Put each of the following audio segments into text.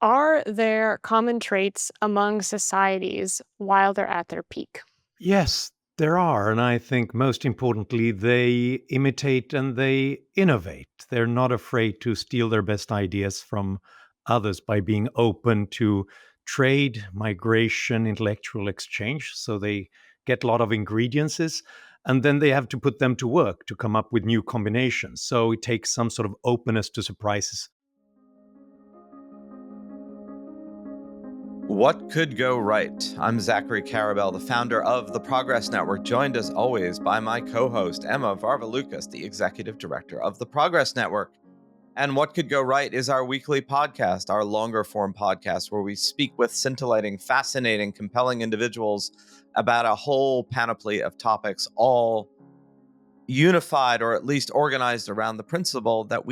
Are there common traits among societies while they're at their peak? Yes, there are. And I think most importantly, they imitate and they innovate. They're not afraid to steal their best ideas from others by being open to trade, migration, intellectual exchange. So they get a lot of ingredients and then they have to put them to work to come up with new combinations. So it takes some sort of openness to surprises. What could go right? I'm Zachary Carabel, the founder of the Progress Network, joined as always by my co host, Emma Varvalukas, the executive director of the Progress Network. And What Could Go Right is our weekly podcast, our longer form podcast, where we speak with scintillating, fascinating, compelling individuals about a whole panoply of topics, all unified or at least organized around the principle that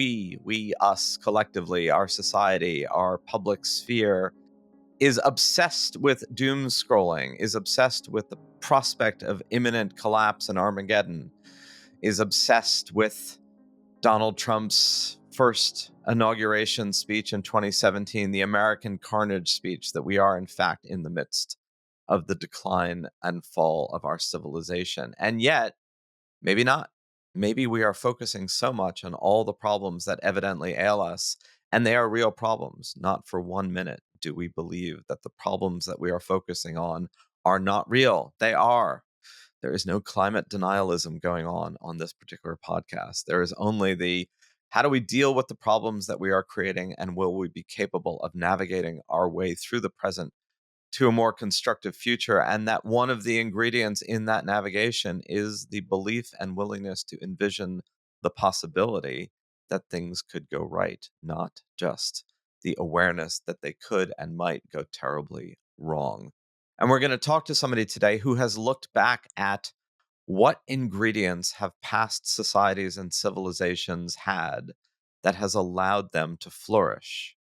us collectively, our society, our public sphere, is obsessed with doom scrolling, is obsessed with the prospect of imminent collapse and Armageddon, is obsessed with Donald Trump's first inauguration speech in 2017, the American carnage speech, that we are, in fact, in the midst of the decline and fall of our civilization. And yet, maybe not. Maybe we are focusing so much on all the problems that evidently ail us, and they are real problems. Not for 1 minute do we believe that the problems that we are focusing on are not real. They are. There is no climate denialism going on this particular podcast. There is only the how do we deal with the problems that we are creating, and will we be capable of navigating our way through the present to a more constructive future? And that one of the ingredients in that navigation is the belief and willingness to envision the possibility that things could go right, not just the awareness that they could and might go terribly wrong. And we're going to talk to somebody today who has looked back at what ingredients have past societies and civilizations had that has allowed them to flourish.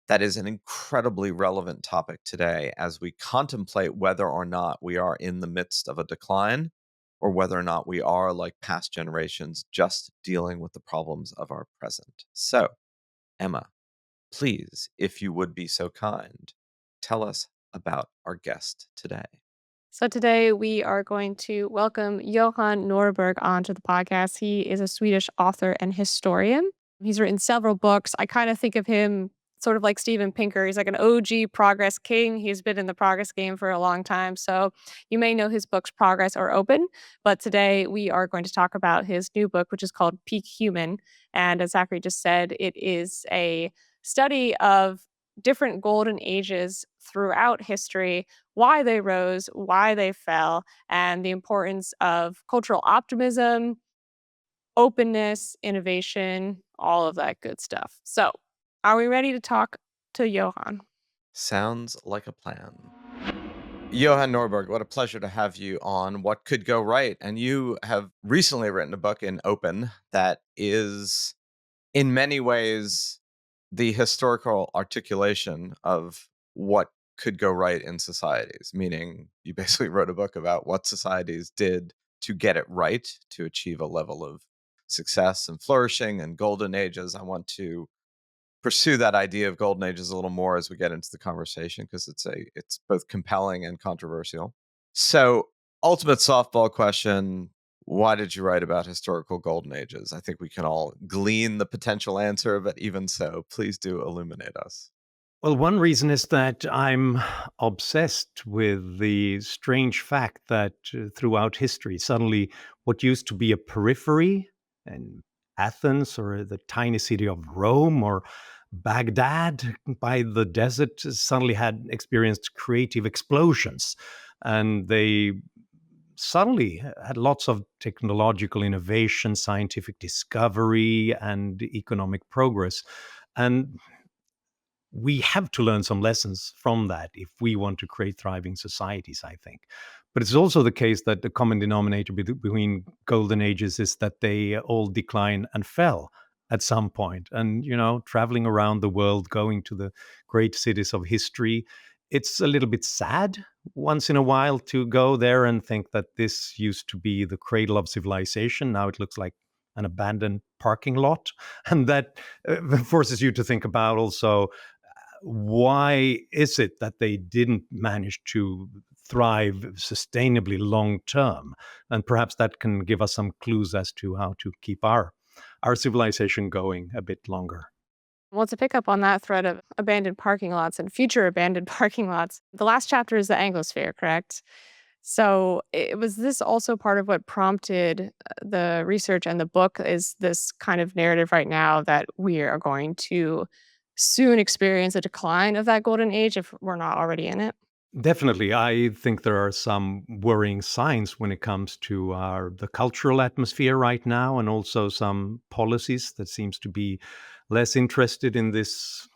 That is an incredibly relevant topic today as we contemplate whether or not we are in the midst of a decline, or whether or not we are, like past generations, just dealing with the problems of our present. So, Emma, please, if you would be so kind, tell us about our guest today. So today we are going to welcome Johan Norberg onto the podcast. He is a Swedish author and historian. He's written several books. I kind of think of him sort of like Steven Pinker. He's like an OG progress king. He's been in the progress game for a long time. So you may know his books Progress or Open, but today we are going to talk about his new book, which is called Peak Human. And as Zachary just said, it is a study of different golden ages throughout history, why they rose, why they fell, and the importance of cultural optimism, openness, innovation, all of that good stuff. So, are we ready to talk to Johan? Sounds like a plan. Johan Norberg, what a pleasure to have you on What Could Go Right. And you have recently written a book in Open that is, in many ways, the historical articulation of what could go right in societies, meaning you basically wrote a book about what societies did to get it right, to achieve a level of success and flourishing and golden ages. I want to pursue that idea of golden ages a little more as we get into the conversation, because it's both compelling and controversial. So, ultimate softball question: why did you write about historical golden ages? I think we can all glean the potential answer, but even so, please do illuminate us. Well, one reason is that I'm obsessed with the strange fact that throughout history, suddenly what used to be a periphery in Athens or the tiny city of Rome or Baghdad by the desert suddenly had experienced creative explosions. And they suddenly had lots of technological innovation, scientific discovery, and economic progress. And we have to learn some lessons from that if we want to create thriving societies, I think. But it's also the case that the common denominator between golden ages is that they all decline and fell at some point. And, traveling around the world, going to the great cities of history, it's a little bit sad once in a while to go there and think that this used to be the cradle of civilization. Now it looks like an abandoned parking lot. And that forces you to think about also Why is it that they didn't manage to thrive sustainably long term? And perhaps that can give us some clues as to how to keep our civilization going a bit longer. Well, to pick up on that thread of abandoned parking lots and future abandoned parking lots, the last chapter is the Anglosphere, correct? So, was this also part of what prompted the research and the book? Is this kind of narrative right now that we are going to soon experience a decline of that golden age if we're not already in it? Definitely, I think there are some worrying signs when it comes to the cultural atmosphere right now, and also some policies that seems to be less interested in this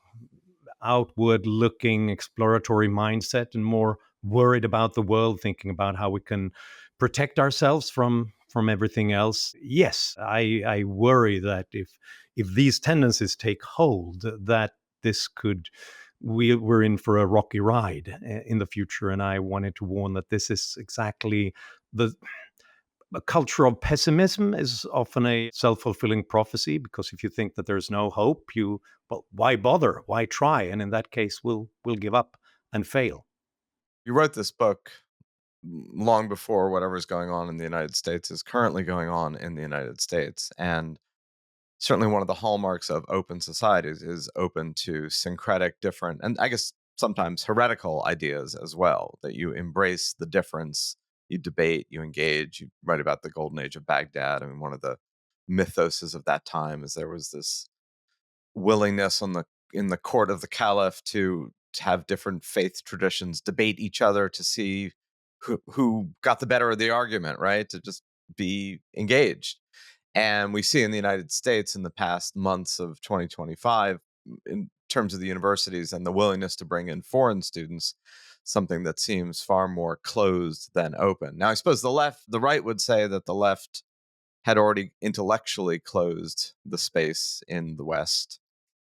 outward looking exploratory mindset and more worried about the world, thinking about how we can protect ourselves from everything else. Yes, I worry that if these tendencies take hold, that this could we're in for a rocky ride in the future. And I wanted to warn that this is exactly the a culture of pessimism is often a self-fulfilling prophecy, because if you think that there's no hope, well, why bother? Why try? And in that case, we'll give up and fail. You wrote this book long before whatever's going on in the United States is currently going on in the United States. And certainly one of the hallmarks of open societies is open to syncretic, different, and I guess sometimes heretical ideas as well, that you embrace the difference, you debate, you engage. You write about the golden age of Baghdad. I mean, one of the mythoses of that time is there was this willingness in the court of the caliph to have different faith traditions debate each other to see who got the better of the argument, right? To just be engaged. And we see in the United States in the past months of 2025, in terms of the universities and the willingness to bring in foreign students, something that seems far more closed than open. Now, I suppose the right would say that the left had already intellectually closed the space in the West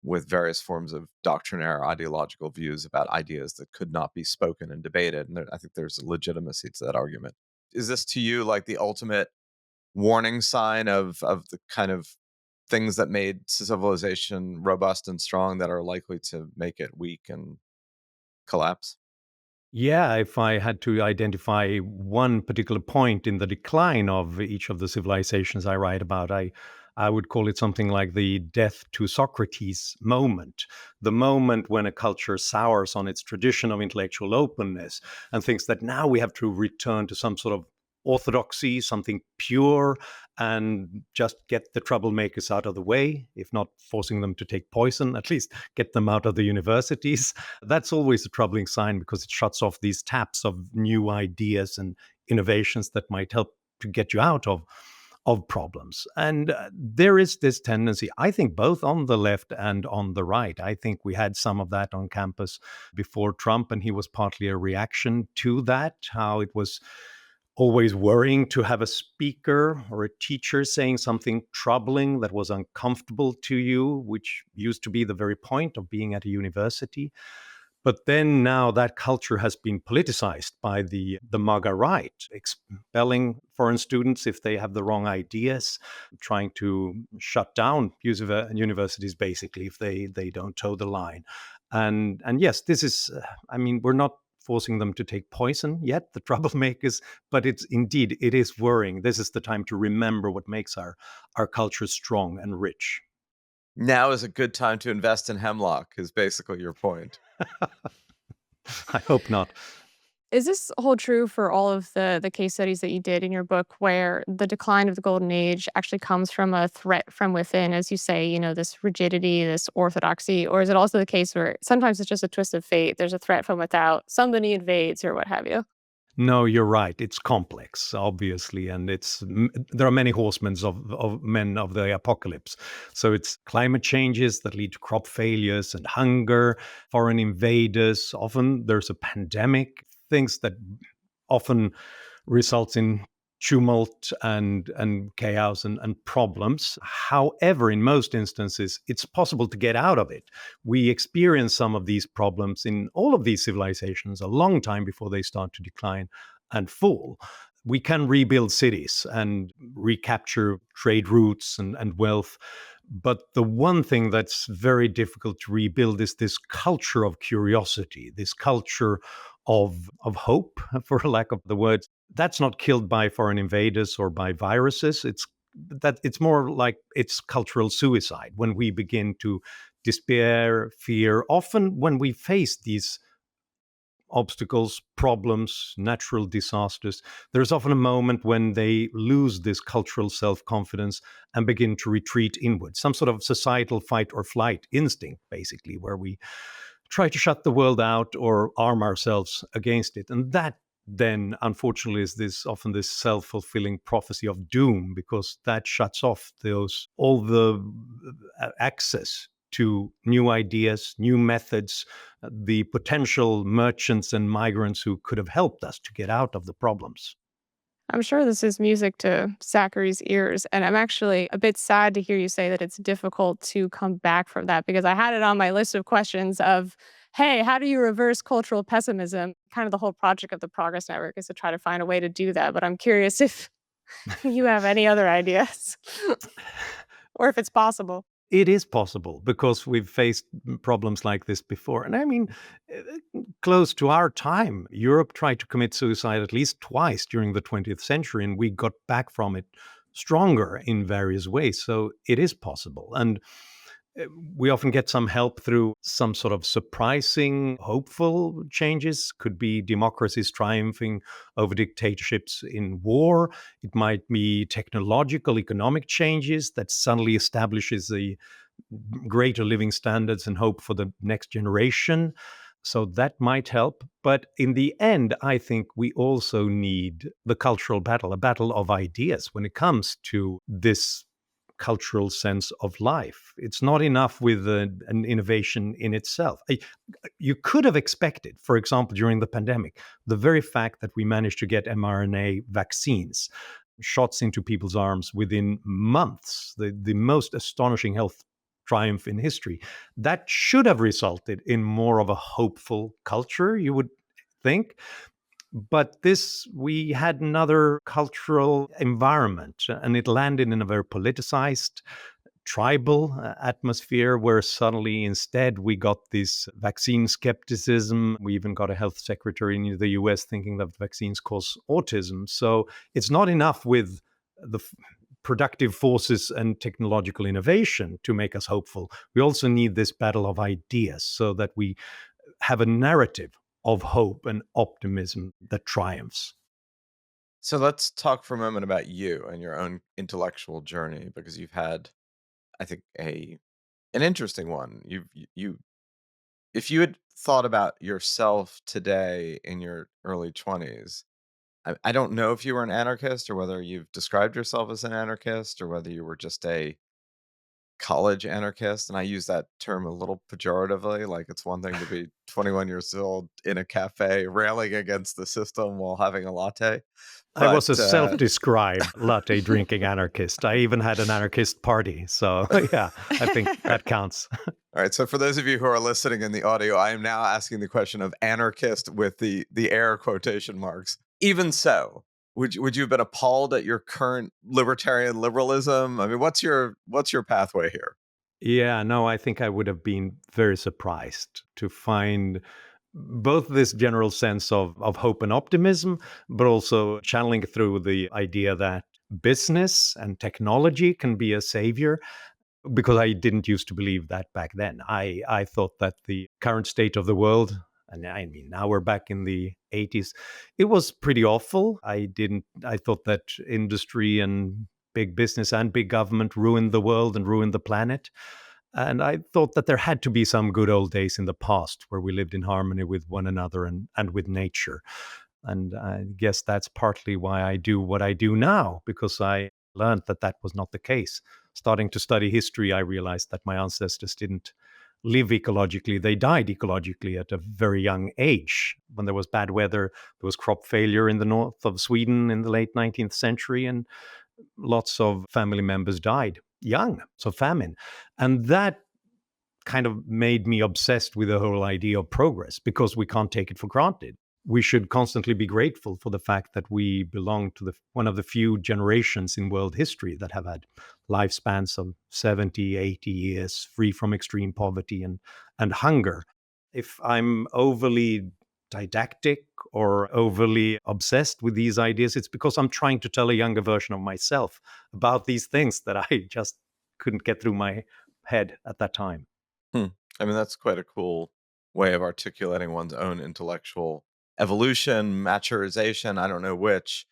with various forms of doctrinaire ideological views about ideas that could not be spoken and debated. And I think there's a legitimacy to that argument. Is this to you like the ultimate warning sign of the kind of things that made civilization robust and strong that are likely to make it weak and collapse? Yeah, if I had to identify one particular point in the decline of each of the civilizations I write about, I would call it something like the death to Socrates moment, the moment when a culture sours on its tradition of intellectual openness and thinks that now we have to return to some sort of orthodoxy, something pure, and just get the troublemakers out of the way, if not forcing them to take poison, at least get them out of the universities. That's always a troubling sign, because it shuts off these taps of new ideas and innovations that might help to get you out of problems. And there is this tendency, I think, both on the left and on the right. I think we had some of that on campus before Trump, and he was partly a reaction to that, how it was always worrying to have a speaker or a teacher saying something troubling that was uncomfortable to you, which used to be the very point of being at a university. But then now that culture has been politicized by the MAGA right, expelling foreign students if they have the wrong ideas, trying to shut down universities basically if they don't toe the line. And yes, this is, I mean, we're not forcing them to take poison yet, the troublemakers, but it is worrying. This is the time to remember what makes our culture strong and rich. Now is a good time to invest in hemlock, is basically your point. I hope not. Is this hold true for all of the case studies that you did in your book where the decline of the golden age actually comes from a threat from within, as you say, this rigidity, this orthodoxy? Or is it also the case where sometimes it's just a twist of fate? There's a threat from without, somebody invades or what have you? No, you're right. It's complex, obviously, and there are many horsemen of men of the apocalypse. So it's climate changes that lead to crop failures and hunger, foreign invaders. Often there's a pandemic, things that often results in tumult and chaos and problems. However, in most instances, it's possible to get out of it. We experience some of these problems in all of these civilizations a long time before they start to decline and fall. We can rebuild cities and recapture trade routes and wealth But the one thing that's very difficult to rebuild is this culture of curiosity, this culture of hope, for lack of the words. That's not killed by foreign invaders or by viruses. It's more like it's cultural suicide when we begin to despair, fear. Often when we face these obstacles, problems, natural disasters, there's often a moment when they lose this cultural self confidence and begin to retreat inward. Some sort of societal fight or flight instinct, basically, where we try to shut the world out or arm ourselves against it. And that then, unfortunately, is this often this self-fulfilling prophecy of doom, because that shuts off those all the access to new ideas, new methods, the potential merchants and migrants who could have helped us to get out of the problems. I'm sure this is music to Zachary's ears, and I'm actually a bit sad to hear you say that it's difficult to come back from that because I had it on my list of questions of, hey, how do you reverse cultural pessimism? Kind of the whole project of the Progress Network is to try to find a way to do that, but I'm curious if you have any other ideas or if it's possible. It is possible because we've faced problems like this before. And I mean, close to our time, Europe tried to commit suicide at least twice during the 20th century, and we got back from it stronger in various ways. So it is possible. And we often get some help through some sort of surprising, hopeful changes. Could be democracies triumphing over dictatorships in war. It might be technological, economic changes that suddenly establishes a greater living standards and hope for the next generation. So that might help. But in the end, I think we also need the cultural battle, a battle of ideas when it comes to this cultural sense of life. It's not enough with an innovation in itself. You could have expected, for example, during the pandemic, the very fact that we managed to get mRNA vaccines, shots into people's arms within months, the most astonishing health triumph in history, that should have resulted in more of a hopeful culture, you would think. But this, we had another cultural environment, and it landed in a very politicized, tribal atmosphere where suddenly instead we got this vaccine skepticism. We even got a health secretary in the US thinking that vaccines cause autism. So it's not enough with the productive forces and technological innovation to make us hopeful. We also need this battle of ideas so that we have a narrative of hope and optimism that triumphs. So let's talk for a moment about you and your own intellectual journey because you've had, I think, a an interesting one. You if you had thought about yourself today in your early 20s, I don't know if you were an anarchist or whether you've described yourself as an anarchist or whether you were just a college anarchist. And I use that term a little pejoratively, like it's one thing to be 21 years old in a cafe railing against the system while having a latte. I was a But self-described latte drinking anarchist. I even had an anarchist party. So yeah, I think that counts. all right, so for those of you who are listening in the audio, I am now asking the question of anarchist with the air quotation marks. Even so, would you have been appalled at your current libertarian liberalism? I mean, what's your pathway here? Yeah, no, I think I would have been very surprised to find both this general sense of hope and optimism, but also channeling through the idea that business and technology can be a savior, because I didn't used to believe that back then. I thought that the current state of the world, and I mean, now we're back in the 80s, it was pretty awful. I thought that industry and big business and big government ruined the world and ruined the planet. And I thought that there had to be some good old days in the past where we lived in harmony with one another and with nature. And I guess that's partly why I do what I do now, because I learned that that was not the case. Starting to study history, I realized that my ancestors didn't live ecologically. They died ecologically at a very young age. When there was bad weather, there was crop failure in the north of Sweden in the late 19th century, and lots of family members died young, so famine. And that kind of made me obsessed with the whole idea of progress because we can't take it for granted. we should constantly be grateful for the fact that we belong to one of the few generations in world history that have had lifespans of 70, 80 years, free from extreme poverty and hunger. If I'm overly didactic or overly obsessed with these ideas, it's because I'm trying to tell a younger version of myself about these things that I just couldn't get through my head at that time. Hmm. I mean, that's quite a cool way of articulating one's own intellectual evolution, maturization, I don't know which.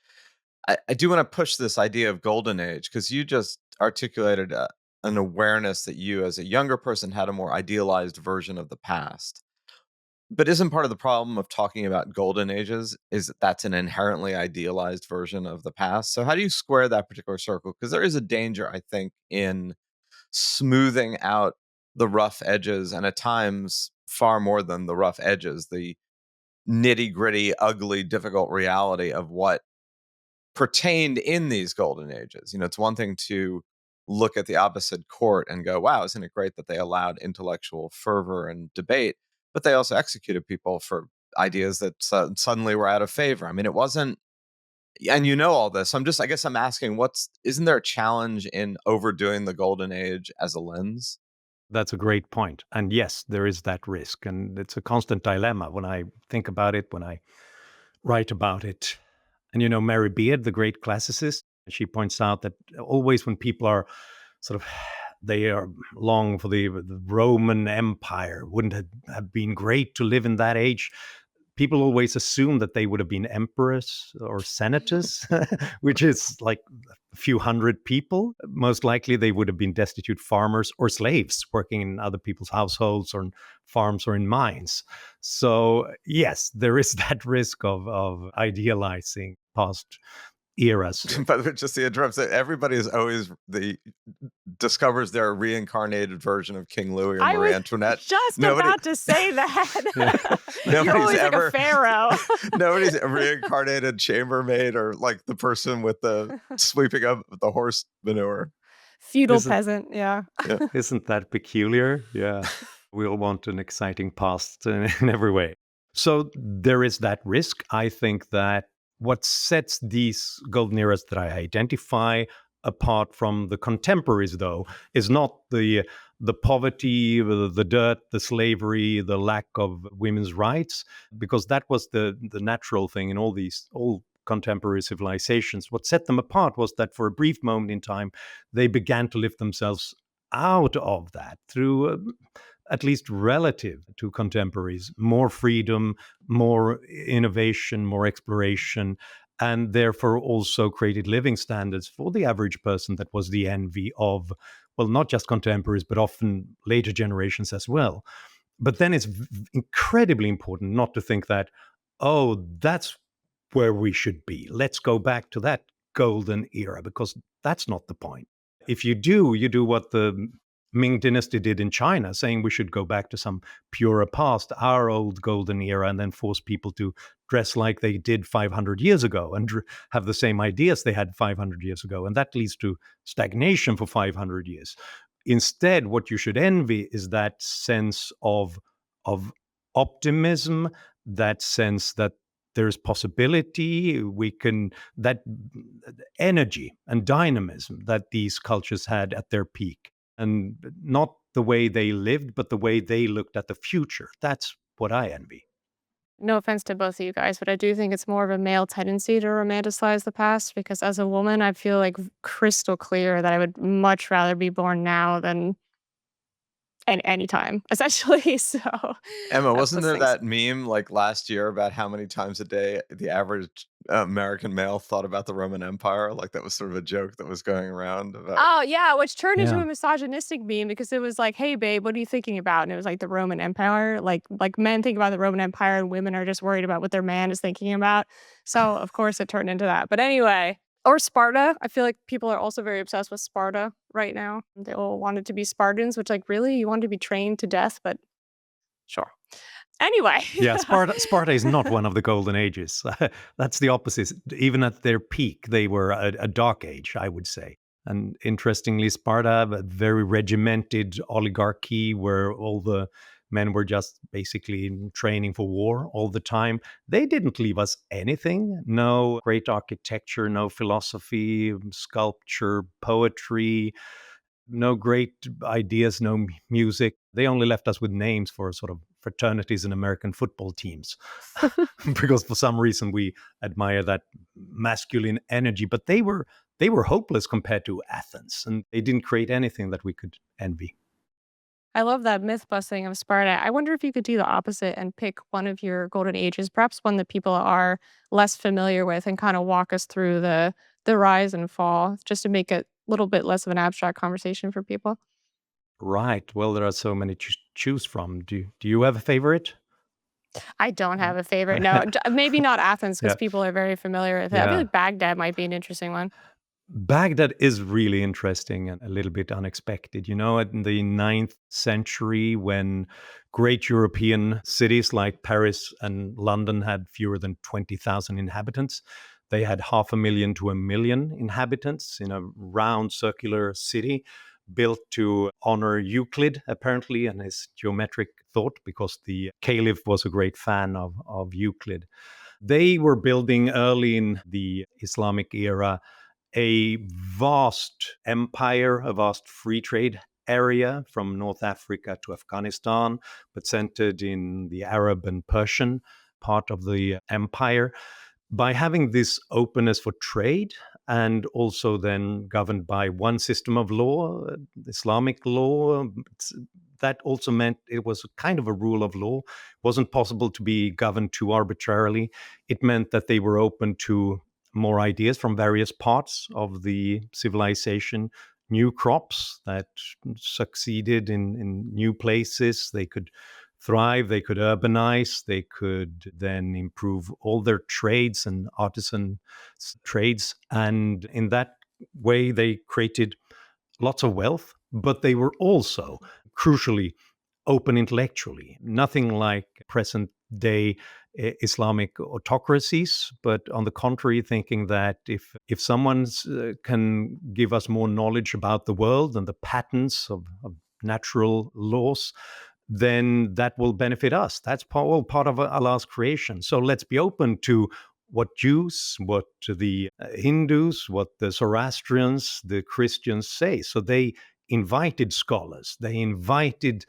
I do want to push this idea of golden age because you just articulated an awareness that you, as a younger person, had a more idealized version of the past. But isn't part of the problem of talking about golden ages is that that's an inherently idealized version of the past? So how do you square that particular circle? Because there is a danger, I think, in smoothing out the rough edges, and at times far more than the rough edges, the nitty gritty, ugly, difficult reality of what pertained in these golden ages. It's one thing to look at the opposite court and go, wow, isn't it great that they allowed intellectual fervor and debate, but they also executed people for ideas that suddenly were out of favor. I mean, it wasn't, and all this. I guess I'm asking, isn't there a challenge in overdoing the golden age as a lens? That's a great point. And yes, there is that risk. And it's a constant dilemma when I think about it, when I write about it. And Mary Beard, the great classicist, she points out that always when people are sort of they are long for the Roman Empire, wouldn't it have been great to live in that age? People always assume that they would have been emperors or senators, which is like a few hundred people. Most likely they would have been destitute farmers or slaves working in other people's households or in farms or in mines. So yes, there is that risk of idealizing past eras. By the way, just to interrupt, everybody is always discovers their reincarnated version of King Louis or I Marie was Antoinette. just about to say that. You're Nobody's always like ever a pharaoh. nobody's a reincarnated chambermaid or like the person with the sweeping up the horse manure. Feudal peasant, yeah. Isn't that peculiar? Yeah. We all want an exciting past in every way. So there is that risk. I think that what sets these golden eras that I identify apart from the contemporaries, though, is not the poverty, the dirt, the slavery, the lack of women's rights, because that was the natural thing in all contemporary civilizations. What set them apart was that for a brief moment in time, they began to lift themselves out of that through at least relative to contemporaries, more freedom, more innovation, more exploration, and therefore also created living standards for the average person that was the envy of, well, not just contemporaries, but often later generations as well. But then it's incredibly important not to think that, oh, that's where we should be. Let's go back to that golden era, because that's not the point. If you do what the Ming Dynasty did in China, saying we should go back to some purer past, our old golden era, and then force people to dress like they did 500 years ago and have the same ideas they had 500 years ago. And that leads to stagnation for 500 years. Instead, what you should envy is that sense of optimism, that sense that there's possibility, that energy and dynamism that these cultures had at their peak. And not the way they lived, but the way they looked at the future. That's what I envy. No offense to both of you guys, but I do think it's more of a male tendency to romanticize the past because as a woman, I feel like crystal clear that I would much rather be born now than any time, essentially. So Emma, that wasn't puts there things. that meme like last year about how many times a day the average American male thought about the Roman Empire? Like that was sort of a joke that was going around about. Oh, yeah, which turned into Yeah. a misogynistic meme because it was like, "Hey, babe, what are you thinking about?" And it was like the Roman Empire. Like men think about the Roman Empire and women are just worried about what their man is thinking about. So, of course, it turned into that. But anyway, or Sparta. I feel like people are also very obsessed with Sparta right now. They all wanted to be Spartans, which like, really? You wanted to be trained to death? But sure. Anyway. Yeah, Sparta is not one of the golden ages. That's the opposite. Even at their peak, they were a dark age, I would say. And interestingly, Sparta, a very regimented oligarchy where all the men were just basically training for war all the time. They didn't leave us anything. No great architecture, no philosophy, sculpture, poetry, no great ideas, no music. They only left us with names for sort of fraternities and American football teams because for some reason we admire that masculine energy. But they were hopeless compared to Athens, and they didn't create anything that we could envy. I love that myth busting of Sparta. I wonder if you could do the opposite and pick one of your golden ages, perhaps one that people are less familiar with, and kind of walk us through the rise and fall, just to make it a little bit less of an abstract conversation for people. Right. Well, there are so many to choose from. Do you have a favorite? I don't have a favorite. No, maybe not Athens because Yeah. people are very familiar with it. I feel Yeah. like Baghdad might be an interesting one. Baghdad is really interesting and a little bit unexpected. In the ninth century, when great European cities like Paris and London had fewer than 20,000 inhabitants, they had 500,000 to 1 million inhabitants in a round circular city built to honor Euclid, apparently, and his geometric thought, because the caliph was a great fan of Euclid. They were building early in the Islamic era a vast empire, a vast free trade area from North Africa to Afghanistan, but centered in the Arab and Persian part of the empire. By having this openness for trade and also then governed by one system of law, Islamic law, that also meant it was a kind of a rule of law. It wasn't possible to be governed too arbitrarily. It meant that they were open to more ideas from various parts of the civilization, new crops that succeeded in new places. They could thrive, they could urbanize, they could then improve all their trades and artisan trades. And in that way, they created lots of wealth, but they were also crucially open intellectually. Nothing like present day Islamic autocracies, but on the contrary, thinking that if someone can give us more knowledge about the world and the patterns of natural laws, then that will benefit us. That's all part of Allah's creation. So let's be open to what Jews, what the Hindus, what the Zoroastrians, the Christians say. So they invited scholars, they invited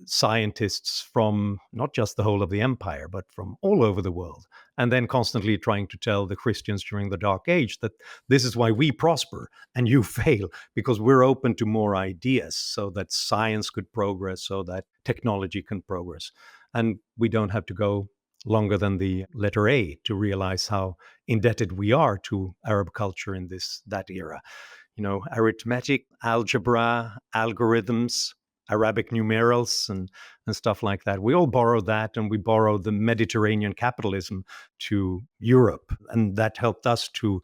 scientists from not just the whole of the empire, but from all over the world, and then constantly trying to tell the Christians during the Dark Age that this is why we prosper and you fail, because we're open to more ideas so that science could progress, so that technology can progress. And we don't have to go longer than the letter A to realize how indebted we are to Arab culture in that era. Arithmetic, algebra, algorithms, Arabic numerals, and stuff like that. We all borrow that, and we borrow the Mediterranean capitalism to Europe. And that helped us to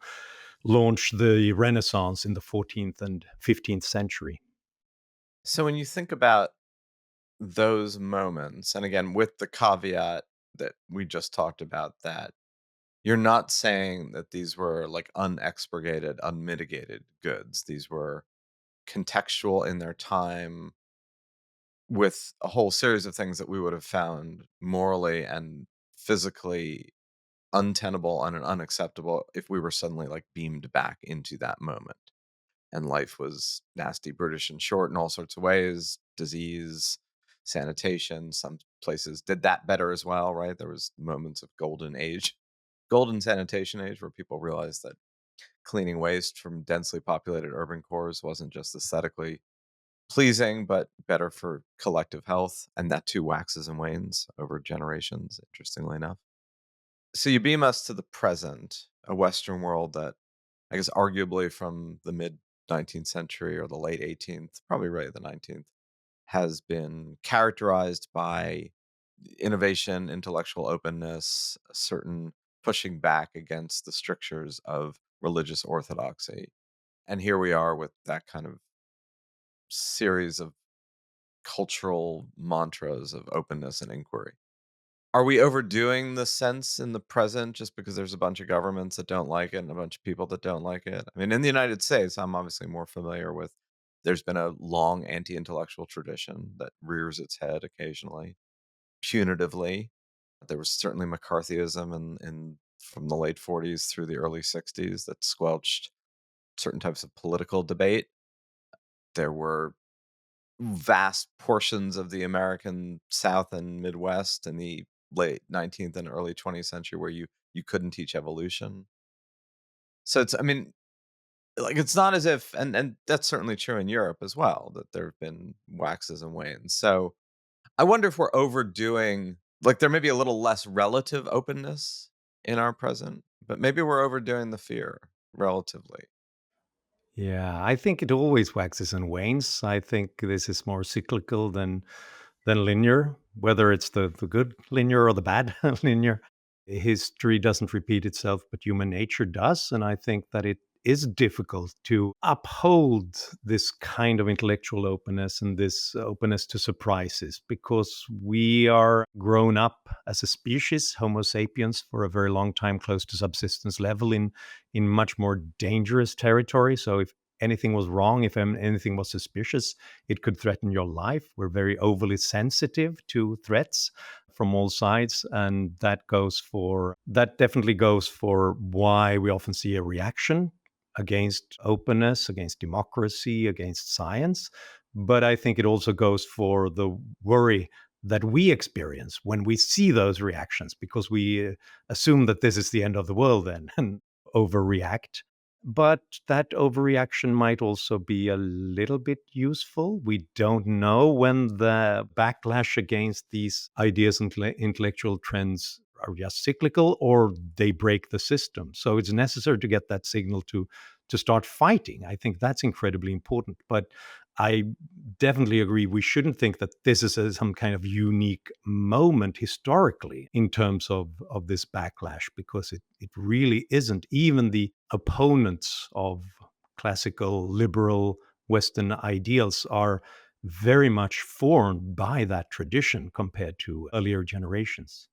launch the Renaissance in the 14th and 15th century. So when you think about those moments, and again, with the caveat that we just talked about, that you're not saying that these were like unexpurgated, unmitigated goods. These were contextual in their time with a whole series of things that we would have found morally and physically untenable and unacceptable if we were suddenly like beamed back into that moment. And life was nasty, brutish, and short in all sorts of ways. Disease, sanitation. Some places did that better as well, right? There was moments of golden sanitation age, where people realized that cleaning waste from densely populated urban cores wasn't just aesthetically pleasing, but better for collective health. And that too waxes and wanes over generations, interestingly enough. So you beam us to the present, a Western world that I guess arguably from the mid 19th century or the late 18th, probably really the 19th, has been characterized by innovation, intellectual openness, a certain pushing back against the strictures of religious orthodoxy. And here we are with that kind of series of cultural mantras of openness and inquiry. Are we overdoing the sense in the present just because there's a bunch of governments that don't like it and a bunch of people that don't like it? I mean, in the United States, I'm obviously more familiar with There's been a long anti-intellectual tradition that rears its head occasionally, punitively. There was certainly McCarthyism in from the late 40s through the early 60s that squelched certain types of political debate. There were vast portions of the American South and Midwest in the late 19th and early 20th century where you couldn't teach evolution. So it's I mean, like, it's not as if and that's certainly true in Europe as well, that there have been waxes and wanes. So I wonder if we're overdoing, like, there may be a little less relative openness in our present, but maybe we're overdoing the fear relatively. Yeah, I think it always waxes and wanes. I think this is more cyclical than linear, whether it's the good linear or the bad linear. History doesn't repeat itself, but human nature does. And I think that it is difficult to uphold this kind of intellectual openness and this openness to surprises because we are grown up as a species, Homo sapiens, for a very long time, close to subsistence level in much more dangerous territory. So if anything was wrong, if anything was suspicious, it could threaten your life. We're very overly sensitive to threats from all sides, and that definitely goes for why we often see a reaction against openness, against democracy, against science. But I think it also goes for the worry that we experience when we see those reactions, because we assume that this is the end of the world then and overreact. But that overreaction might also be a little bit useful. We don't know when the backlash against these ideas and intellectual trends are just cyclical or they break the system. So it's necessary to get that signal to start fighting. I think that's incredibly important. But I definitely agree. We shouldn't think that this is some kind of unique moment historically in terms of this backlash, because it really isn't. Even the opponents of classical liberal Western ideals are very much formed by that tradition compared to earlier generations.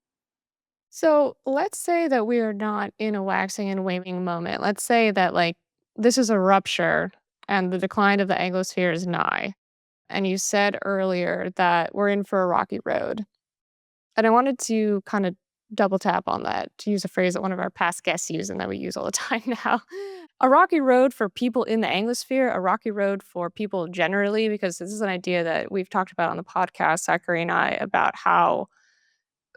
So let's say that we are not in a waxing and waning moment. Let's say that this is a rupture and the decline of the Anglosphere is nigh. And you said earlier that we're in for a rocky road. And I wanted to kind of double tap on that, to use a phrase that one of our past guests used and that we use all the time now. A rocky road for people in the Anglosphere, a rocky road for people generally, because this is an idea that we've talked about on the podcast, Zachary and I, about how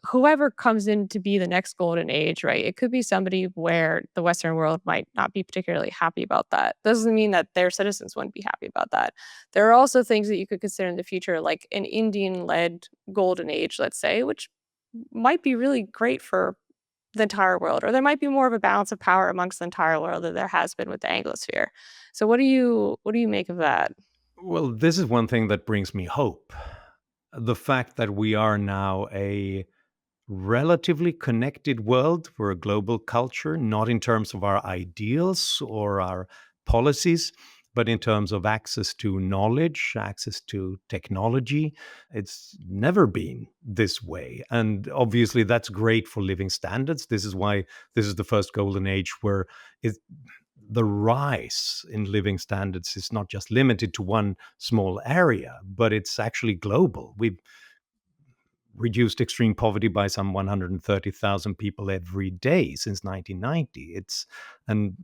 whoever comes in to be the next golden age, right? It could be somebody where the Western world might not be particularly happy about that. Doesn't mean that their citizens wouldn't be happy about that. There are also things that you could consider in the future, like an Indian led golden age, let's say, which might be really great for the entire world, or there might be more of a balance of power amongst the entire world than there has been with the Anglosphere. So what do you make of that? Well, this is one thing that brings me hope. The fact that we are now a relatively connected world. We're a global culture, not in terms of our ideals or our policies, but in terms of access to knowledge, access to technology. It's never been this way. And obviously, that's great for living standards. This is why this is the first golden age where it, the rise in living standards is not just limited to one small area, but it's actually global. We've reduced extreme poverty by some 130,000 people every day since 1990. And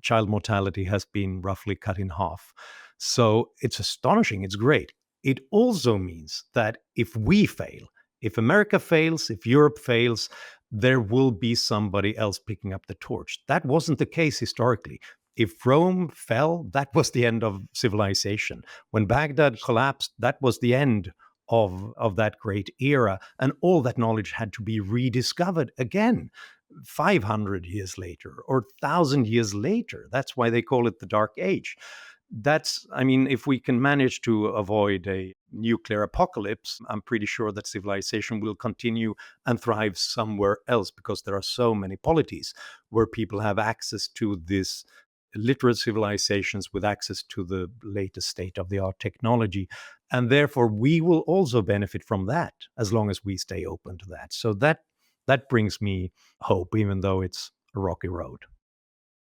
child mortality has been roughly cut in half. So it's astonishing. It's great. It also means that if we fail, if America fails, if Europe fails, there will be somebody else picking up the torch. That wasn't the case historically. If Rome fell, that was the end of civilization. When Baghdad collapsed, that was the end of that great era, and all that knowledge had to be rediscovered again 500 years later or 1,000 years later. That's why they call it the Dark Age. I mean, if we can manage to avoid a nuclear apocalypse, I'm pretty sure that civilization will continue and thrive somewhere else, because there are so many polities where people have access to this literate civilizations with access to the latest state of the art technology. And therefore, we will also benefit from that as long as we stay open to that. So that brings me hope, even though it's a rocky road.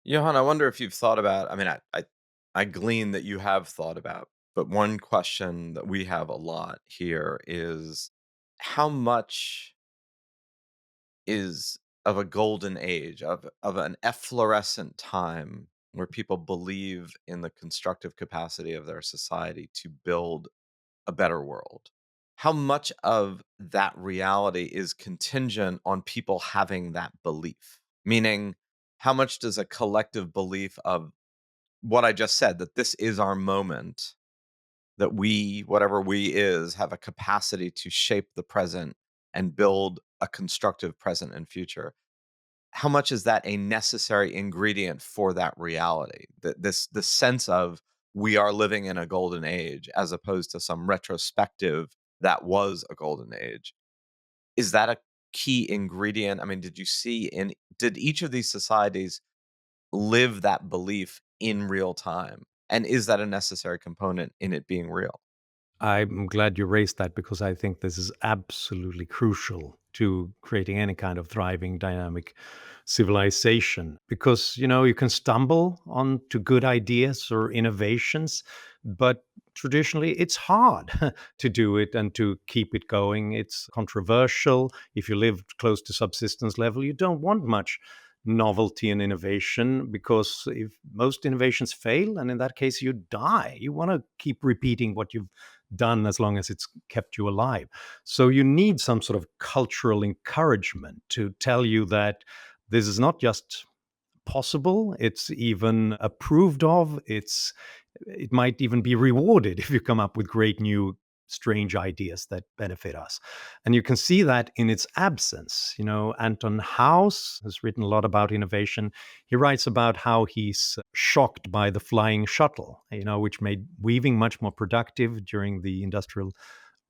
Johan, I wonder if you've thought about, I mean, I glean that you have thought about but one question that we have a lot here is how much is of a golden age, of an efflorescent time where people believe in the constructive capacity of their society to build a better world. How much of that reality is contingent on people having that belief? Meaning, how much does a collective belief of what I just said, that this is our moment, that we, whatever we is, have a capacity to shape the present and build a constructive present and future? How much is that a necessary ingredient for that reality? That this sense of we are living in a golden age as opposed to some retrospective that was a golden age. Is that a key ingredient? I mean, did each of these societies live that belief in real time? And is that a necessary component in it being real? I'm glad you raised that because I think this is absolutely crucial to creating any kind of thriving, dynamic civilization. Because, you can stumble onto good ideas or innovations, but traditionally it's hard to do it and to keep it going. It's controversial. If you live close to subsistence level, you don't want much novelty and innovation because if most innovations fail, and in that case you die, you want to keep repeating what you've done as long as it's kept you alive. So you need some sort of cultural encouragement to tell you that this is not just possible, it's even approved of, it might even be rewarded if you come up with great new strange ideas that benefit us. And you can see that in its absence. Anton House has written a lot about innovation. He writes about how he's shocked by the flying shuttle, which made weaving much more productive during the Industrial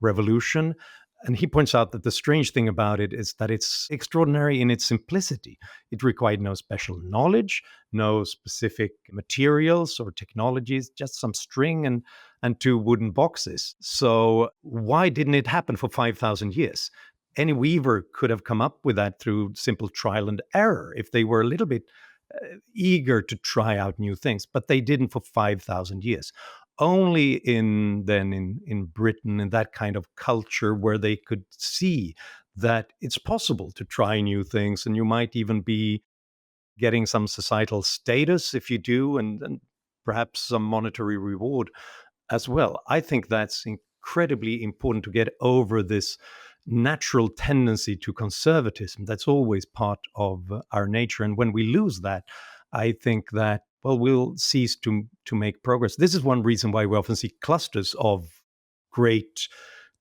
Revolution. And he points out that the strange thing about it is that it's extraordinary in its simplicity. It required no special knowledge, no specific materials or technologies, just some string and two wooden boxes. So why didn't it happen for 5,000 years? Any weaver could have come up with that through simple trial and error if they were a little bit eager to try out new things, but they didn't for 5,000 years. Only in Britain, in that kind of culture where they could see that it's possible to try new things, and you might even be getting some societal status if you do, and perhaps some monetary reward as well. I think that's incredibly important to get over this natural tendency to conservatism that's always part of our nature. And when we lose that, I think that, well, we'll cease to make progress. This is one reason why we often see clusters of great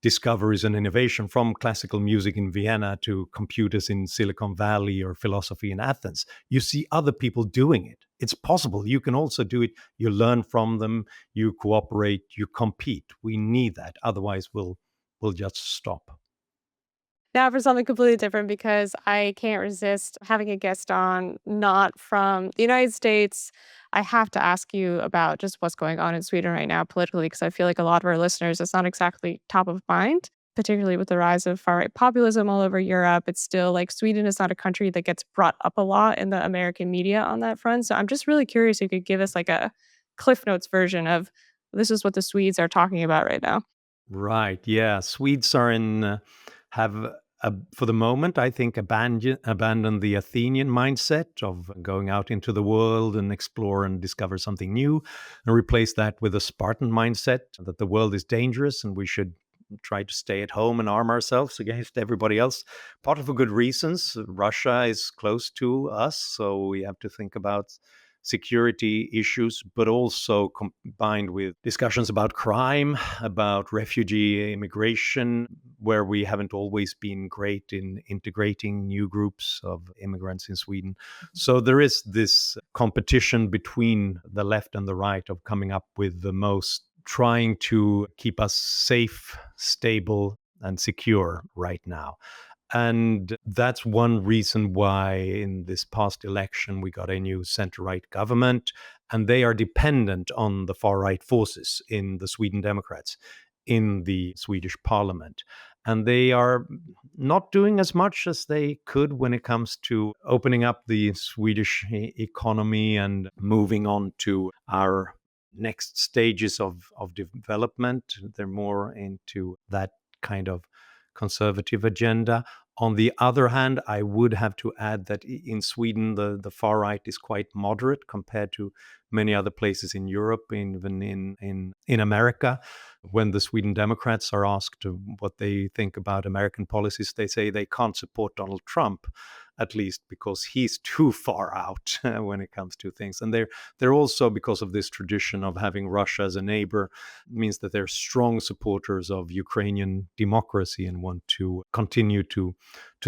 discoveries and innovation, from classical music in Vienna to computers in Silicon Valley or philosophy in Athens. You see other people doing it. It's possible. You can also do it. You learn from them, you cooperate, you compete. We need that. Otherwise, we'll just stop. Now for something completely different because I can't resist having a guest on not from the United States. I have to ask you about just what's going on in Sweden right now politically, because I feel like a lot of our listeners, it's not exactly top of mind, particularly with the rise of far right populism all over Europe. It's still like Sweden is not a country that gets brought up a lot in the American media on that front. So I'm just really curious if you could give us like a Cliff Notes version of this is what the Swedes are talking about right now. Right. Yeah. Swedes are have, for the moment, I think, abandoned the Athenian mindset of going out into the world and explore and discover something new, and replace that with a Spartan mindset that the world is dangerous and we should try to stay at home and arm ourselves against everybody else. Part of for good reasons. Russia is close to us, so we have to think about security issues, but also combined with discussions about crime, about refugee immigration, where we haven't always been great in integrating new groups of immigrants in Sweden. So there is this competition between the left and the right of coming up with the most, trying to keep us safe, stable, and secure right now. And that's one reason why in this past election we got a new center right government, and they are dependent on the far right forces in the Sweden Democrats, in the Swedish parliament. And they are not doing as much as they could when it comes to opening up the Swedish economy and moving on to our next stages of development. They're more into that kind of conservative agenda. On the other hand, I would have to add that in Sweden, the far right is quite moderate compared to many other places in Europe, even in America. When the Sweden Democrats are asked what they think about American policies, they say they can't support Donald Trump, at least because he's too far out when it comes to things. And they're also, because of this tradition of having Russia as a neighbor, means that they're strong supporters of Ukrainian democracy and want to continue to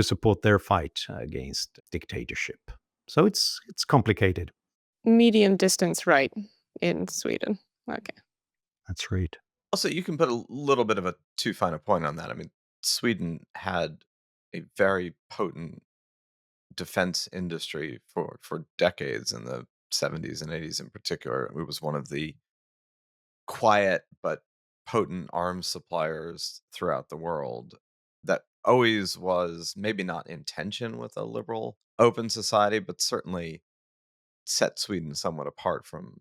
support their fight against dictatorship. So it's complicated. Medium distance right in Sweden. Okay. That's right. Also, you can put a little bit of a too fine a point on that. I mean, Sweden had a very potent defense industry for decades in the 70s and 80s in particular. It was one of the quiet but potent arms suppliers throughout the world that always was maybe not in tension with a liberal open society, but certainly set Sweden somewhat apart from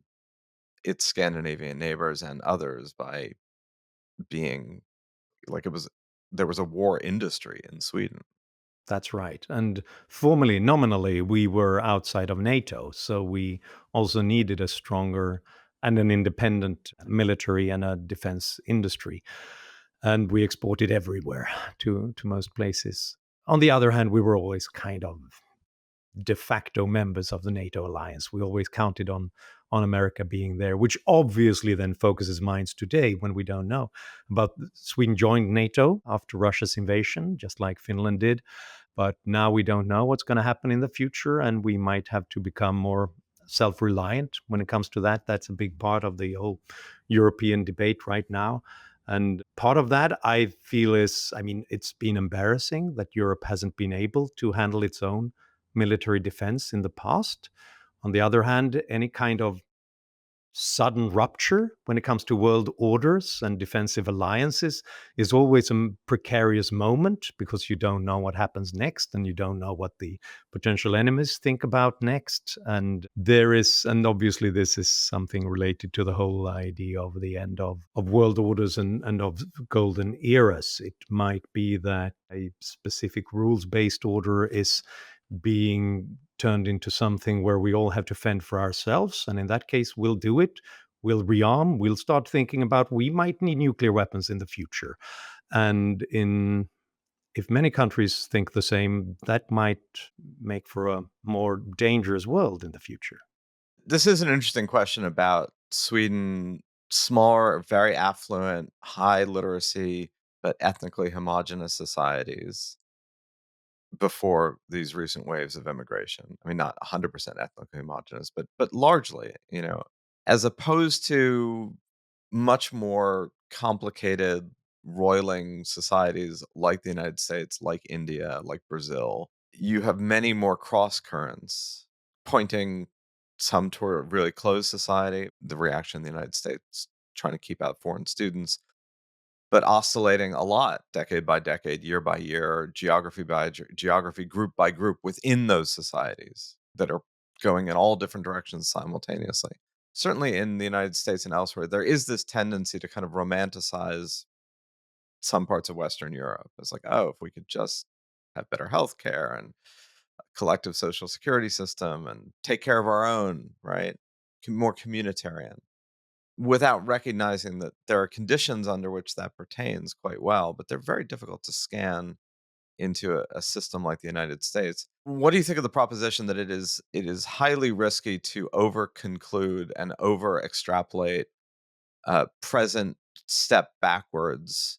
its Scandinavian neighbors and others by being like there was a war industry in Sweden. That's right. And formally, nominally, we were outside of NATO. So we also needed a stronger and an independent military and a defense industry. And we exported everywhere to most places. On the other hand, we were always kind of de facto members of the NATO alliance. We always counted on America being there, which obviously then focuses minds today when we don't know. But Sweden joined NATO after Russia's invasion, just like Finland did. But now we don't know what's going to happen in the future, and we might have to become more self-reliant when it comes to that. That's a big part of the whole European debate right now. And part of that, I feel, is, I mean, it's been embarrassing that Europe hasn't been able to handle its own military defense in the past. On the other hand, any kind of sudden rupture when it comes to world orders and defensive alliances is always a precarious moment, because you don't know what happens next and you don't know what the potential enemies think about next. And obviously this is something related to the whole idea of the end of world orders and of golden eras. It might be that a specific rules-based order is being turned into something where we all have to fend for ourselves. And in that case, we'll do it. We'll rearm. We'll start thinking about we might need nuclear weapons in the future. And if many countries think the same, that might make for a more dangerous world in the future. This is an interesting question about Sweden, smaller, very affluent, high literacy, but ethnically homogenous societies before these recent waves of immigration. I mean, not 100% ethnically homogenous, but largely, as opposed to much more complicated, roiling societies like the United States, like India, like Brazil. You have many more cross currents pointing some toward a really closed society, the reaction in the United States trying to keep out foreign students, but oscillating a lot decade by decade, year by year, geography by geography, group by group within those societies that are going in all different directions simultaneously. Certainly in the United States and elsewhere, there is this tendency to kind of romanticize some parts of Western Europe. It's like, oh, if we could just have better health care and a collective social security system and take care of our own, right? More communitarian, without recognizing that there are conditions under which that pertains quite well, but they're very difficult to scan into a system like the United States. What do you think of the proposition that it is highly risky to over conclude and over extrapolate present step backwards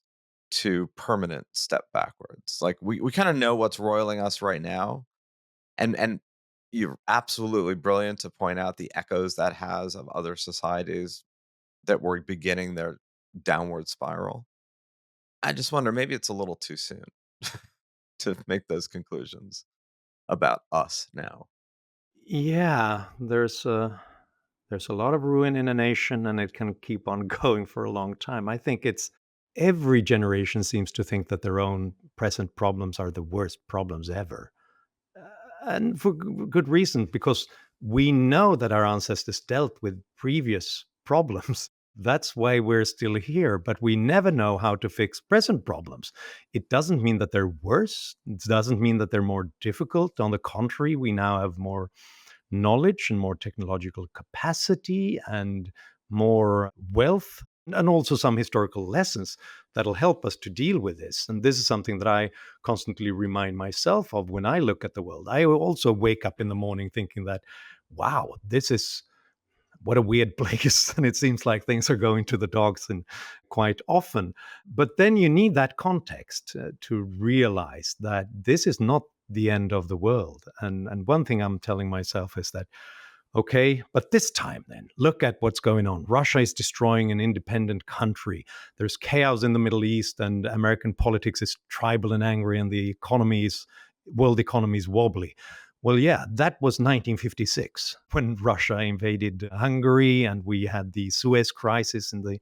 to permanent step backwards? Like we kind of know what's roiling us right now, and you're absolutely brilliant to point out the echoes that has of other societies that were beginning their downward spiral. I just wonder, maybe it's a little too soon to make those conclusions about us now. Yeah, there's a lot of ruin in a nation, and it can keep on going for a long time. I think it's every generation seems to think that their own present problems are the worst problems ever. And for good reason, because we know that our ancestors dealt with previous problems. That's why we're still here, but we never know how to fix present problems. It doesn't mean that they're worse. It doesn't mean that they're more difficult. On the contrary, we now have more knowledge and more technological capacity and more wealth, and also some historical lessons that'll help us to deal with this. And this is something that I constantly remind myself of when I look at the world. I also wake up in the morning thinking that, wow, this is what a weird place. And it seems like things are going to the dogs and quite often. But then you need that context to realize that this is not the end of the world. And one thing I'm telling myself is that, okay, but this time then, look at what's going on. Russia is destroying an independent country. There's chaos in the Middle East, and American politics is tribal and angry, and the world economy is wobbly. Well, yeah, that was 1956 when Russia invaded Hungary, and we had the Suez Crisis in the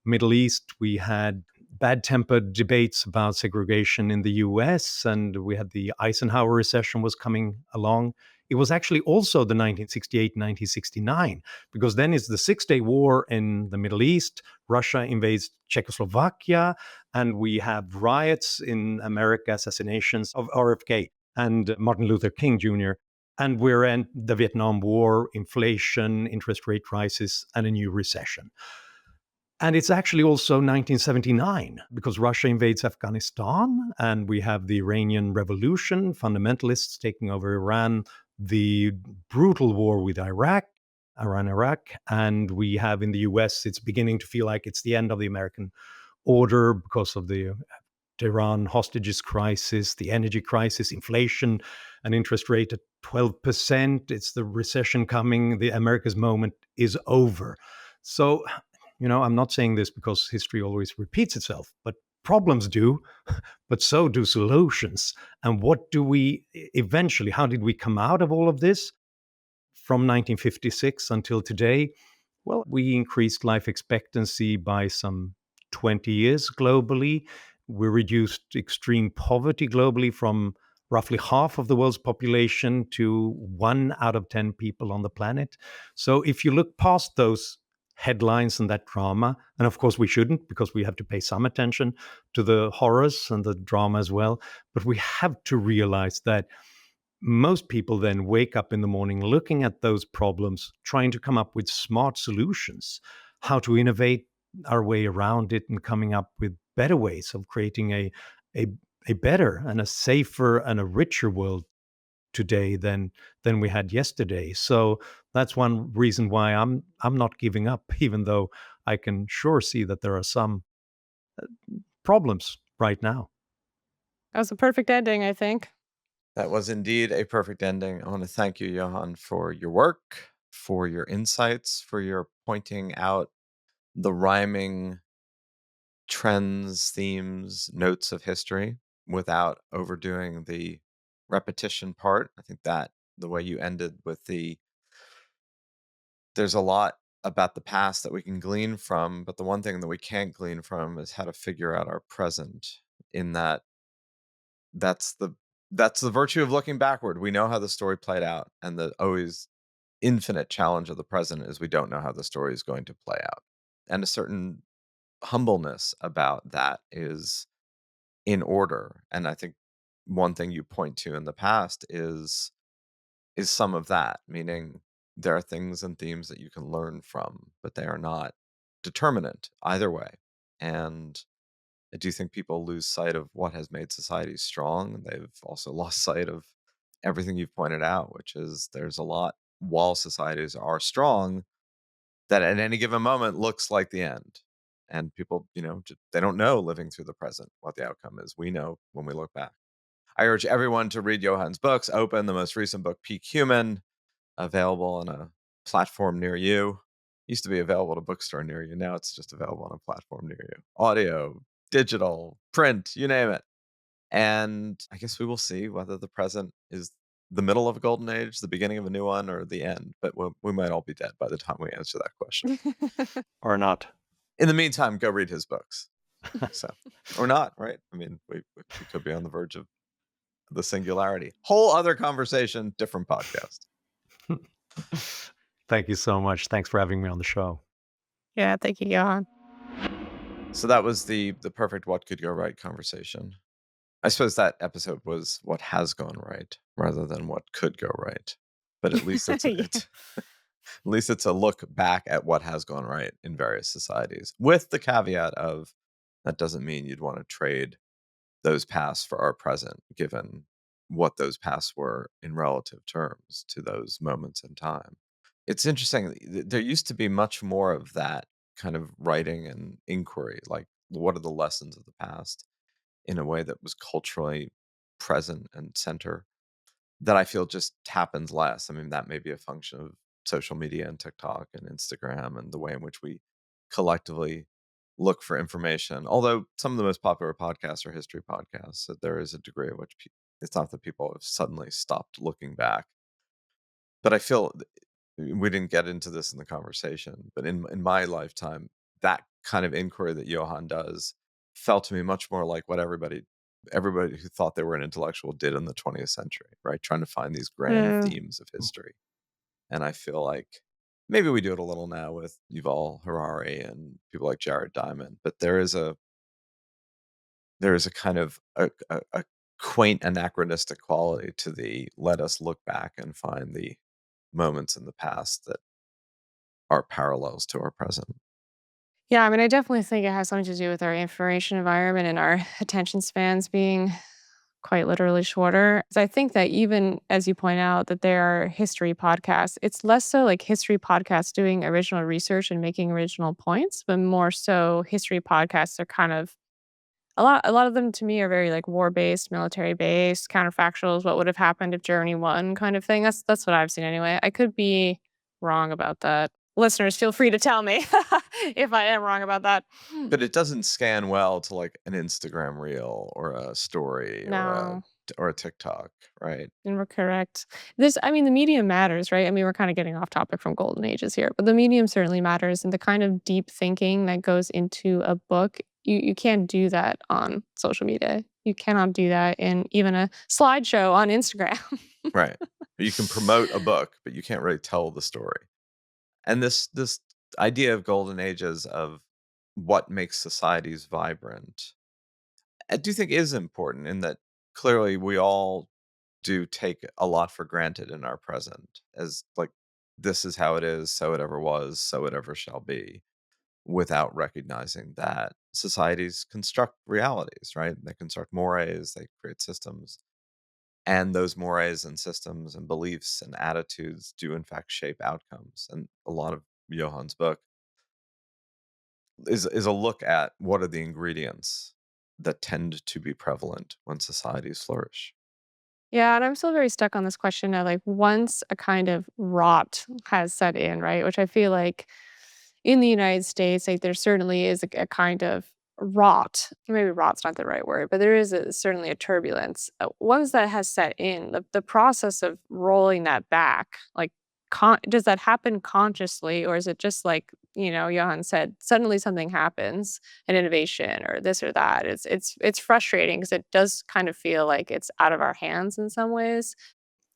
Middle East. We had bad tempered debates about segregation in the US, and we had the Eisenhower recession was coming along. It was actually also the 1968 1969, because then it's the Six-Day War in the Middle East. Russia invades Czechoslovakia, and we have riots in America, assassinations of RFK and Martin Luther King Jr. And we're in the Vietnam War, inflation, interest rate rises, and a new recession. And it's actually also 1979 because Russia invades Afghanistan, and we have the Iranian Revolution, fundamentalists taking over Iran, the brutal war with Iran-Iraq, and we have in the US, it's beginning to feel like it's the end of the American order because of the Iran hostages crisis, the energy crisis, inflation, an interest rate at 12%. It's the recession coming. The America's moment is over. So, I'm not saying this because history always repeats itself, but problems do, but so do solutions. And what do we eventually, how did we come out of all of this from 1956 until today? Well, we increased life expectancy by some 20 years globally. We reduced extreme poverty globally from roughly half of the world's population to 1 out of 10 people on the planet. So if you look past those headlines and that drama, and of course we shouldn't because we have to pay some attention to the horrors and the drama as well, but we have to realize that most people then wake up in the morning looking at those problems, trying to come up with smart solutions, how to innovate our way around it, and coming up with better ways of creating a, a better and a safer and a richer world today than we had yesterday. So that's one reason why I'm not giving up, even though I can sure see that there are some problems right now. That was a perfect ending, I think. That was indeed a perfect ending. I want to thank you, Johan, for your work, for your insights, for your pointing out the rhyming trends, themes, notes of history without overdoing the repetition part. I think that the way you ended with there's a lot about the past that we can glean from, but the one thing that we can't glean from is how to figure out our present. In that, that's the virtue of looking backward. We know how the story played out, and the always infinite challenge of the present is we don't know how the story is going to play out. And a certain humbleness about that is in order. And I think one thing you point to in the past is some of that, meaning there are things and themes that you can learn from, but they are not determinant either way. And I do think people lose sight of what has made society strong. They've also lost sight of everything you've pointed out, which is there's a lot, while societies are strong, that at any given moment looks like the end. And people, they don't know living through the present what the outcome is. We know when we look back. I urge everyone to read Johann's books. Open, the most recent book, Peak Human, available on a platform near you. Used to be available at a bookstore near you. Now it's just available on a platform near you. Audio, digital, print, you name it. And I guess we will see whether the present is the middle of a golden age, the beginning of a new one, or the end. But we might all be dead by the time we answer that question. Or not. In the meantime, go read his books. So, or not, right? I mean, we could be on the verge of the singularity. Whole other conversation, different podcast. Thank you so much. Thanks for having me on the show. Yeah, thank you, Johan. So that was the perfect what could go right conversation. I suppose that episode was what has gone right rather than what could go right. But at least Yeah. at least it's a look back at what has gone right in various societies, with the caveat of that doesn't mean you'd want to trade those pasts for our present, given what those pasts were in relative terms to those moments in time. It's interesting. There used to be much more of that kind of writing and inquiry, like what are the lessons of the past in a way that was culturally present and center, that I feel just happens less. I mean, that may be a function of social media and TikTok and Instagram and the way in which we collectively look for information. Although some of the most popular podcasts are history podcasts, so there is a degree of which it's not that people have suddenly stopped looking back. But I feel we didn't get into this in the conversation, but in my lifetime, that kind of inquiry that Johan does felt to me much more like what everybody who thought they were an intellectual did in the 20th century, right? Trying to find these grand Mm. themes of history. And I feel like maybe we do it a little now with Yuval Harari and people like Jared Diamond, but there is a kind of a quaint anachronistic quality to the let us look back and find the moments in the past that are parallels to our present. Yeah, I mean, I definitely think it has something to do with our information environment and our attention spans being quite literally shorter. 'Cause I think that even as you point out that there are history podcasts, it's less so like history podcasts doing original research and making original points, but more so history podcasts are kind of a lot of them to me are very like war-based, military-based, counterfactuals, what would have happened if Germany won kind of thing. That's what I've seen anyway. I could be wrong about that. Listeners, feel free to tell me if I am wrong about that. But it doesn't scan well to like an Instagram reel or a story No. or a TikTok, right? And we're correct. This I mean, the medium matters, right? I mean, we're kinda getting off topic from golden ages here, but the medium certainly matters, and the kind of deep thinking that goes into a book, you can't do that on social media. You cannot do that in even a slideshow on Instagram. Right. You can promote a book, but you can't really tell the story. And this idea of golden ages of what makes societies vibrant, I do think is important in that clearly we all do take a lot for granted in our present as like this is how it is, so it ever was, so it ever shall be, without recognizing that societies construct realities, right? They construct mores, they create systems, and those mores and systems and beliefs and attitudes do in fact shape outcomes. And a lot of Johan's book is a look at what are the ingredients that tend to be prevalent when societies flourish. Yeah, and I'm still very stuck on this question of like once a kind of rot has set in, right? Which I feel like in the United States, like there certainly is a kind of rot. Maybe rot's not the right word, but there is certainly a turbulence. Once that has set in, the process of rolling that back, like, does that happen consciously, or is it just like Johan said, suddenly something happens, an innovation or this or that? It's frustrating because it does kind of feel like it's out of our hands in some ways.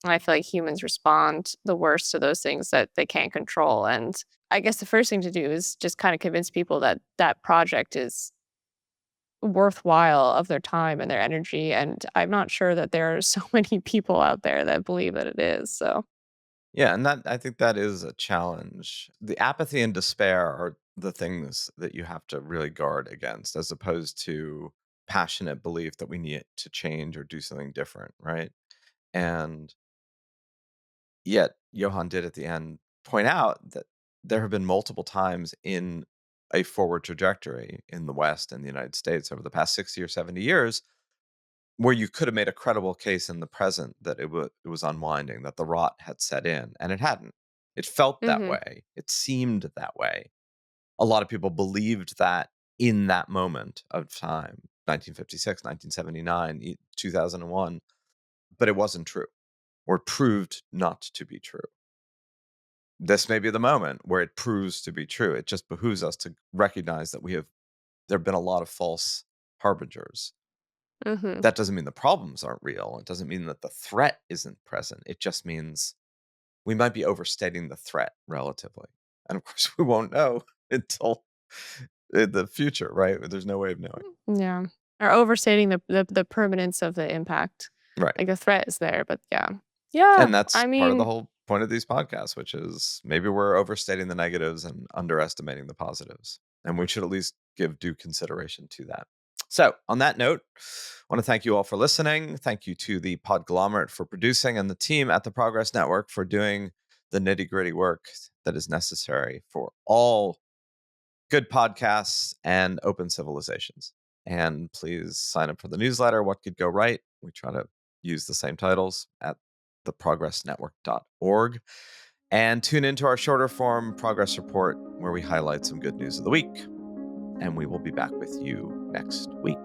And I feel like humans respond the worst to those things that they can't control. And I guess the first thing to do is just kind of convince people that that project is worthwhile of their time and their energy. And I'm not sure that there are so many people out there that believe that it is. So, Yeah, and that I think that is a challenge. The apathy and despair are the things that you have to really guard against, as opposed to passionate belief that we need to change or do something different, right? And yet, Johann did at the end point out that there have been multiple times in a forward trajectory in the West and the United States over the past 60 or 70 years where you could have made a credible case in the present that it was unwinding, that the rot had set in, and it hadn't. It felt that hmm way. It seemed that way. A lot of people believed that in that moment of time, 1956, 1979, 2001, but it wasn't true, or it proved not to be true. This may be the moment where it proves to be true. It just behooves us to recognize that there have been a lot of false harbingers. hmm That doesn't mean the problems aren't real. It doesn't mean that the threat isn't present. It just means we might be overstating the threat relatively. And of course, we won't know until the future, right? There's no way of knowing. Yeah. Or overstating the permanence of the impact. Right. Like the threat is there, but yeah. Yeah. And that's I part of the mean, whole point of these podcasts, which is maybe we're overstating the negatives and underestimating the positives. And we should at least give due consideration to that. So, on that note, I want to thank you all for listening. Thank you to the Podglomerate for producing and the team at the Progress Network for doing the nitty gritty work that is necessary for all good podcasts and open civilizations. And please sign up for the newsletter, What Could Go Right. We try to use the same titles at theprogressnetwork.org. And tune into our shorter form progress report where we highlight some good news of the week. And we will be back with you next week.